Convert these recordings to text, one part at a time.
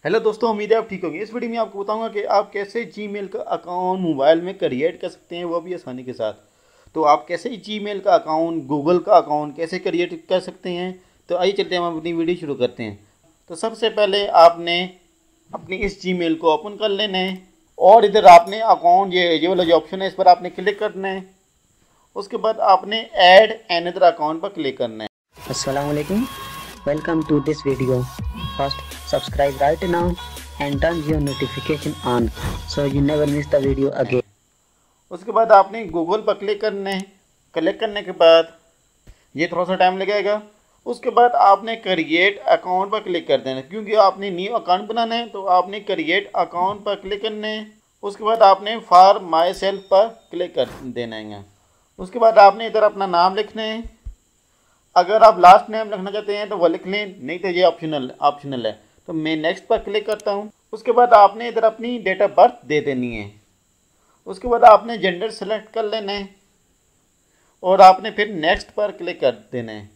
Hello दोस्तों, उम्मीद है आप ठीक होंगे। इस वीडियो में आपको बताऊंगा कि आप कैसे जीमेल का अकाउंट मोबाइल में क्रिएट कर सकते हैं, वो भी आसानी के साथ। तो आप कैसे जीमेल का अकाउंट, गूगल का अकाउंट कैसे क्रिएट कर सकते हैं। तो आइए चलते हैं, हम अपनी वीडियो शुरू करते हैं। तो सबसे पहले आपने अपनी इस जीमेल को ओपन कर लेना है और इधर आपने अकाउंट ये वाला जो ऑप्शन है इस पर आपने क्लिक करना है। उसके बाद आपने ऐड अनदर अकाउंट पर क्लिक करना है। Assalamualaikum. Welcome to this video. First, subscribe right now and turn your notification on so you never miss the video again. उसके बाद आपने गूगल पर क्लिक करना है। क्लिक करने के बाद ये थोड़ा सा टाइम लगेगा। उसके बाद आपने क्रिएट अकाउंट पर क्लिक कर देना है, क्योंकि आपने न्यू अकाउंट बनाना है। तो आपने क्रिएट अकाउंट पर क्लिक करना है। उसके बाद आपने फॉर माई सेल्फ पर क्लिक कर देना है। उसके बाद आपने इधर अपना नाम लिखना है। अगर आप लास्ट नेम लिखना चाहते हैं तो वो लिख लें, नहीं तो ये ऑप्शनल है। तो मैं नेक्स्ट पर क्लिक करता हूँ। उसके बाद आपने इधर अपनी डेट ऑफ बर्थ दे देनी है। उसके बाद आपने जेंडर सेलेक्ट कर लेना है और आपने फिर नेक्स्ट पर क्लिक कर देना है।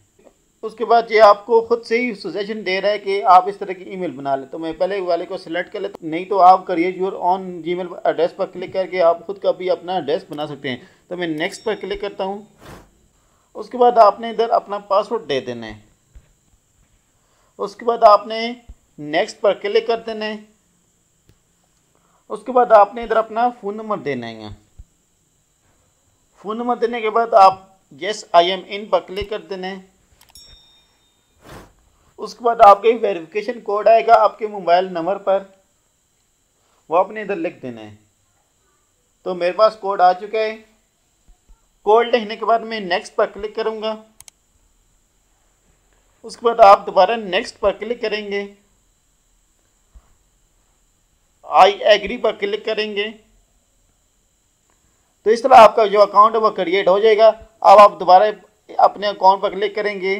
उसके बाद ये आपको खुद से ही सजेशन दे रहा है कि आप इस तरह की ईमेल बना लें। तो मैं पहले वाले को सिलेक्ट कर लेता हूँ, नहीं तो आप create your on Gmail address पर क्लिक करके आप खुद का भी अपना एड्रेस बना सकते हैं। तो मैं नेक्स्ट पर क्लिक करता हूँ। उसके बाद आपने इधर अपना पासवर्ड दे देना है। उसके बाद आपने नेक्स्ट पर क्लिक कर देना है। उसके बाद आपने इधर अपना फ़ोन नंबर देना है। फ़ोन नंबर देने के बाद आप यस आई एम इन पर क्लिक कर देना है। उसके बाद आपके वेरिफिकेशन कोड आएगा आपके मोबाइल नंबर पर, वो आपने इधर लिख देना है। तो मेरे पास कोड आ चुका है। कोड लिखने के बाद मैं नेक्स्ट पर क्लिक करूंगा। उसके बाद आप दोबारा नेक्स्ट पर क्लिक करेंगे, आई एग्री पर क्लिक करेंगे। तो इस तरह आपका जो अकाउंट है वो क्रिएट हो जाएगा। अब आप दोबारा अपने अकाउंट पर क्लिक करेंगे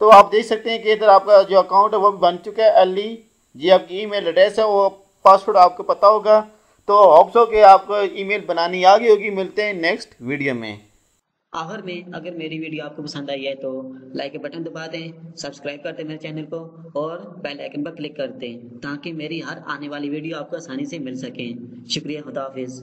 तो आप देख सकते हैं कि इधर आपका जो अकाउंट है वो भी बन चुका है। अली जी आपकी ईमेल एड्रेस है, वो पासवर्ड आपको पता होगा। तो होप्स हो कि आपको ईमेल बनानी आ गई होगी। मिलते हैं नेक्स्ट वीडियो में। आखिर में अगर मेरी वीडियो आपको पसंद आई है तो लाइक के बटन दबा दें, सब्सक्राइब कर दें मेरे चैनल को और बेल आइकन पर क्लिक कर दें ताकि मेरी हर आने वाली वीडियो आपको आसानी से मिल सके। शुक्रिया, खुदा हाफिज़।